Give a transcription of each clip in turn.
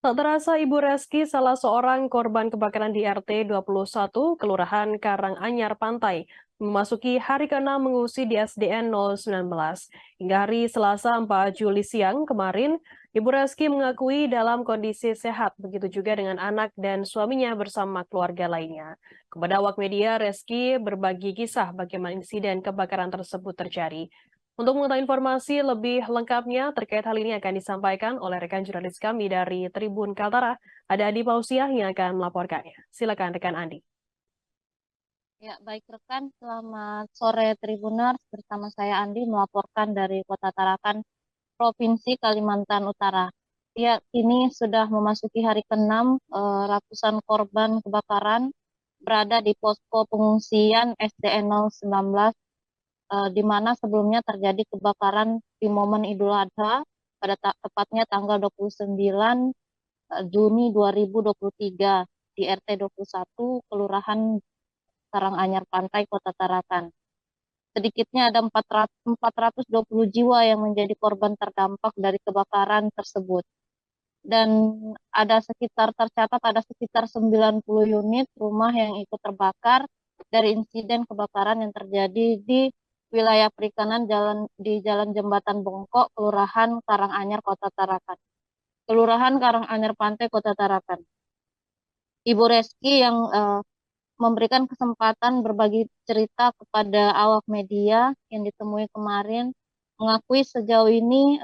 Tak terasa Ibu Reski salah seorang korban kebakaran di RT 21 Kelurahan Karanganyar Pantai memasuki hari ke-6 mengungsi di SDN 019. Hingga hari Selasa 4 Juli siang kemarin, Ibu Reski mengakui dalam kondisi sehat, begitu juga dengan anak dan suaminya bersama keluarga lainnya. Kepada awak media, Reski berbagi kisah bagaimana insiden kebakaran tersebut terjadi. Untuk mengetahui informasi lebih lengkapnya terkait hal ini akan disampaikan oleh rekan jurnalis kami dari Tribun Kaltara, ada Adi Pausiah yang akan melaporkannya. Silakan rekan Andi. Ya, baik rekan, selamat sore Tribuners. Bersama saya Andi melaporkan dari Kota Tarakan, Provinsi Kalimantan Utara. Ya, ini sudah memasuki hari ke-6, ratusan korban kebakaran berada di posko pengungsian SDN 019, di mana sebelumnya terjadi kebakaran di momen Idul Adha pada tepatnya tanggal 29 Juni 2023 di RT 21 Kelurahan Karanganyar Pantai, Kota Tarakan. Sedikitnya ada 420 jiwa yang menjadi korban terdampak dari kebakaran tersebut. Dan tercatat ada sekitar 90 unit rumah yang ikut terbakar dari insiden kebakaran yang terjadi di wilayah perikanan di Jalan Jembatan Bongkok, Kelurahan Karanganyar, Kota Tarakan. Kelurahan Karanganyar Pantai, Kota Tarakan. Ibu Reski yang memberikan kesempatan berbagi cerita kepada awak media yang ditemui kemarin, mengakui sejauh ini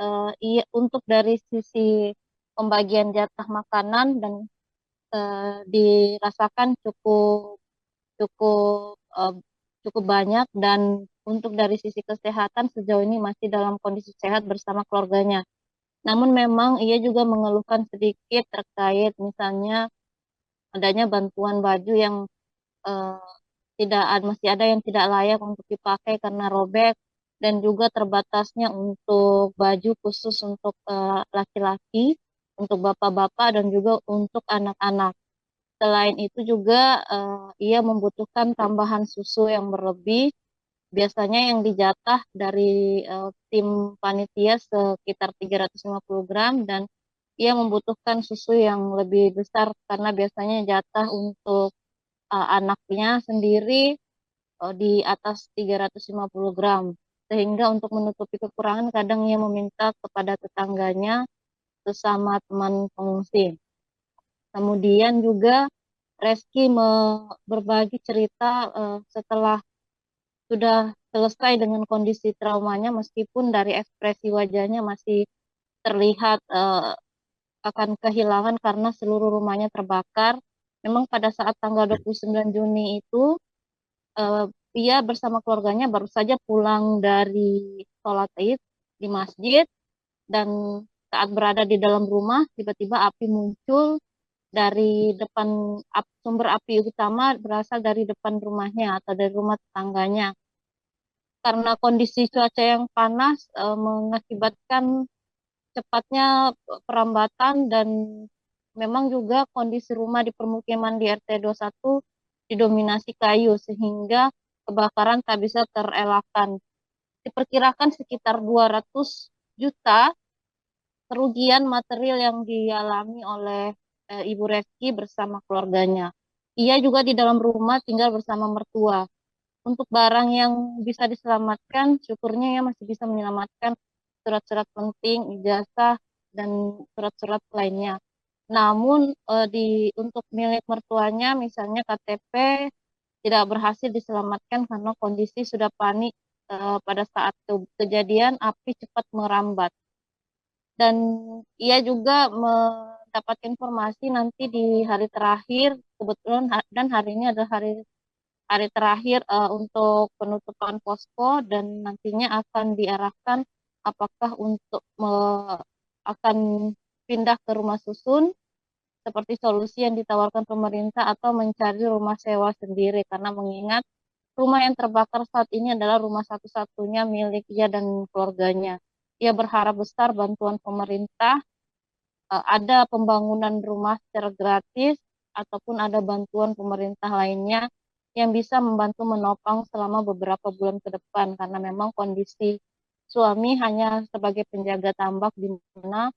untuk dari sisi pembagian jatah makanan dan dirasakan cukup cukup eh, cukup banyak, dan untuk dari sisi kesehatan sejauh ini masih dalam kondisi sehat bersama keluarganya. Namun memang ia juga mengeluhkan sedikit terkait misalnya adanya bantuan baju yang eh, masih ada yang tidak layak untuk dipakai karena robek, dan juga terbatasnya untuk baju khusus untuk laki-laki, untuk bapak-bapak dan juga untuk anak-anak. Selain itu juga ia membutuhkan tambahan susu yang berlebih, biasanya yang dijatah dari tim panitia sekitar 350 gram, dan ia membutuhkan susu yang lebih besar karena biasanya jatah untuk anaknya sendiri di atas 350 gram. Sehingga untuk menutupi kekurangan kadang ia meminta kepada tetangganya sesama teman pengungsi. Kemudian juga Reski berbagi cerita setelah sudah selesai dengan kondisi traumanya, meskipun dari ekspresi wajahnya masih terlihat akan kehilangan karena seluruh rumahnya terbakar. Memang pada saat tanggal 29 Juni itu eh, ia bersama keluarganya baru saja pulang dari sholat Id di masjid, dan saat berada di dalam rumah tiba-tiba api muncul dari depan. Sumber api utama berasal dari depan rumahnya atau dari rumah tetangganya. Karena kondisi cuaca yang panas mengakibatkan cepatnya perambatan, dan memang juga kondisi rumah di permukiman di RT 21 didominasi kayu sehingga kebakaran tak bisa terelakkan. Diperkirakan sekitar 200 juta kerugian material yang dialami oleh Ibu Reski bersama keluarganya. Ia juga di dalam rumah tinggal bersama mertua. Untuk barang yang bisa diselamatkan, syukurnya ya masih bisa menyelamatkan surat-surat penting, ijazah, dan surat-surat lainnya. Namun untuk milik mertuanya, misalnya KTP, tidak berhasil diselamatkan karena kondisi sudah panik. Pada saat kejadian api cepat merambat, dan ia juga mendapat informasi nanti di hari terakhir, kebetulan dan hari ini adalah hari hari terakhir untuk penutupan posko, dan nantinya akan diarahkan apakah untuk akan pindah ke rumah susun seperti solusi yang ditawarkan pemerintah, atau mencari rumah sewa sendiri, karena mengingat rumah yang terbakar saat ini adalah rumah satu-satunya milik ia dan keluarganya. Ia berharap besar bantuan pemerintah, ada pembangunan rumah secara gratis, ataupun ada bantuan pemerintah lainnya yang bisa membantu menopang selama beberapa bulan ke depan, karena memang kondisi suami hanya sebagai penjaga tambak di mana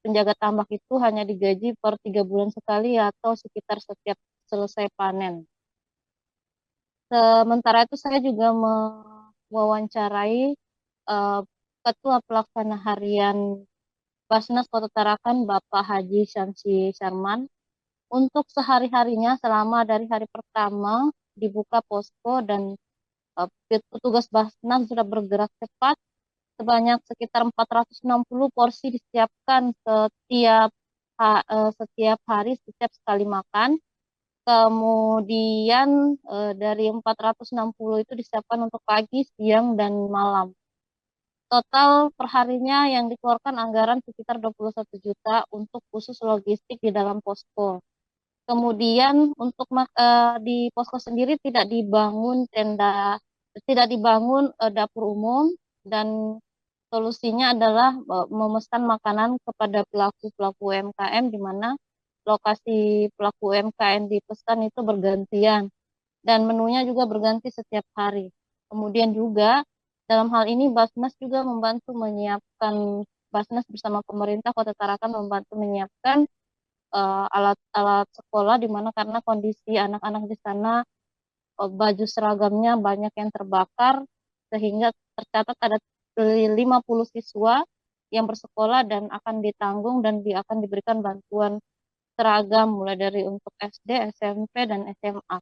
penjaga tambak itu hanya digaji per 3 bulan sekali atau sekitar setiap selesai panen. Sementara itu saya juga mewawancarai Ketua Pelaksana Harian Basnas Kota Tarakan, Bapak Haji Syamsi Syarman, untuk sehari-harinya selama dari hari pertama dibuka posko dan petugas Basnas sudah bergerak cepat. Sebanyak sekitar 460 porsi disiapkan setiap hari, setiap sekali makan. Kemudian dari 460 itu disiapkan untuk pagi, siang, dan malam. Total perharinya yang dikeluarkan anggaran sekitar 21 juta untuk khusus logistik di dalam posko. Kemudian untuk di posko sendiri tidak dibangun tenda, tidak dibangun dapur umum, dan solusinya adalah memesan makanan kepada pelaku-pelaku UMKM, di mana lokasi pelaku UMKM dipesan itu bergantian dan menunya juga berganti setiap hari. Kemudian juga dalam hal ini Basnas juga membantu menyiapkan, Basnas bersama pemerintah Kota Tarakan membantu menyiapkan alat-alat sekolah, di mana karena kondisi anak-anak di sana baju seragamnya banyak yang terbakar, sehingga tercatat ada 50 siswa yang bersekolah dan akan ditanggung dan akan diberikan bantuan seragam mulai dari untuk SD, SMP, dan SMA.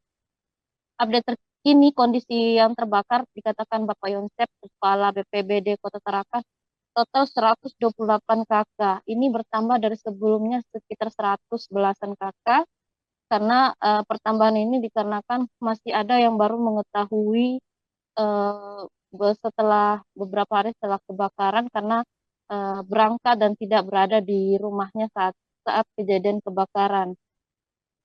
Update terkini kondisi yang terbakar dikatakan Bapak Yonsep, Kepala BPBD Kota Tarakan, total 128 kakak. Ini bertambah dari sebelumnya sekitar 100 belasan kakak, karena pertambahan ini dikarenakan masih ada yang baru mengetahui setelah beberapa hari setelah kebakaran, karena berangkat dan tidak berada di rumahnya saat kejadian kebakaran.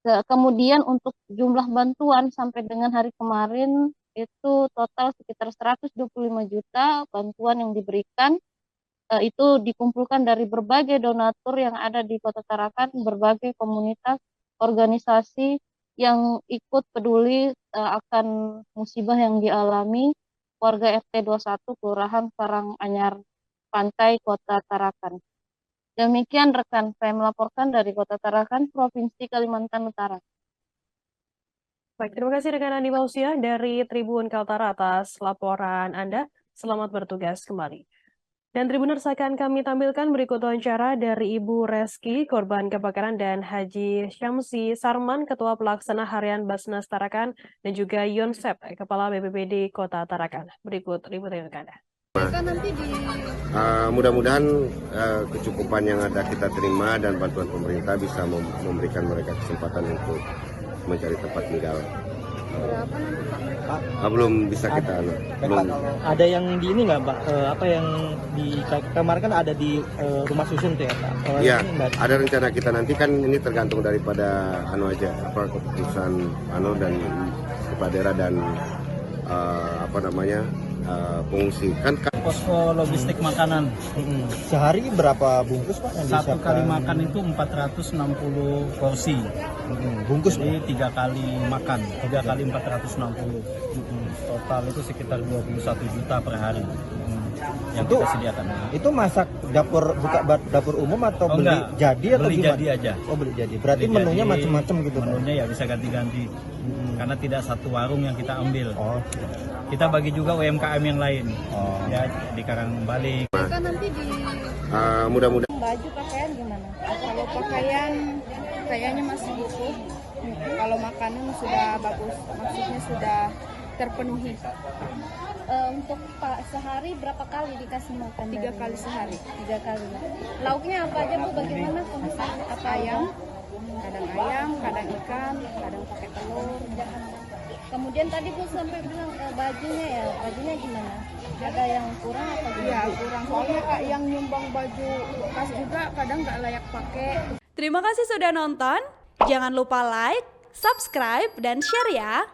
Kemudian untuk jumlah bantuan sampai dengan hari kemarin itu total sekitar 125 juta bantuan yang diberikan. Itu dikumpulkan dari berbagai donatur yang ada di Kota Tarakan, berbagai komunitas, organisasi yang ikut peduli akan musibah yang dialami warga RT 21 Kelurahan Karanganyar Pantai, Kota Tarakan. Demikian rekan, saya melaporkan dari Kota Tarakan, Provinsi Kalimantan Utara. Baik, terima kasih rekan Andi Mausia dari Tribun Kaltara atas laporan Anda. Selamat bertugas kembali. Dan Tribuners, akan kami tampilkan berikut wawancara dari Ibu Reski, korban kebakaran, dan Haji Syamsi Sarman, Ketua Pelaksana Harian Basnas Tarakan, dan juga Yonsep, Kepala BPBD Kota Tarakan. Berikut liputan untuk Anda. Mudah-mudahan kecukupan yang ada kita terima dan bantuan pemerintah bisa memberikan mereka kesempatan untuk mencari tempat tinggal. Belum bisa kita belum. Ada yang di ini nggak, Pak? Apa yang di kamar kan ada di rumah susun tuh ya, Pak? Iya, ada rencana kita nanti, kan ini tergantung daripada keputusan dan kepala daerah dan pengungsi kan. Posko logistik makanan. Sehari berapa bungkus, Pak? Satu kali makan itu 460 porsi. Bungkus, jadi 3 kali makan, 3 kali 460. Total itu sekitar 21 juta per hari yang itu, kita sediakan. Itu masak buka dapur umum atau beli jadi atau beli gimana? Jadi aja. Oh, beli jadi. Berarti beli menunya macam-macam gitu. Menunya ya bisa ganti-ganti. Karena tidak satu warung yang kita ambil. Kita bagi juga UMKM yang lain. Ya di Karangbalik. Nanti di Mudah-mudahan baju pakaian gimana? Kalau pakaian kayaknya masih butuh. Kalau makanan sudah bagus, maksudnya sudah terpenuhi. Untuk sehari berapa kali dikasih makan? 3 kali sehari. 3 kali. Lauknya apa aja, Bu? Bagaimana kondisi? Apa Ayam, kadang ikan, kadang pakai telur. Kemudian tadi Bu sampai bilang bajunya gimana? Ada yang kurang atau gimana? Iya, kurang. Soalnya Kak yang nyumbang baju bekas juga kadang nggak layak pakai. Terima kasih sudah nonton. Jangan lupa like, subscribe, dan share ya.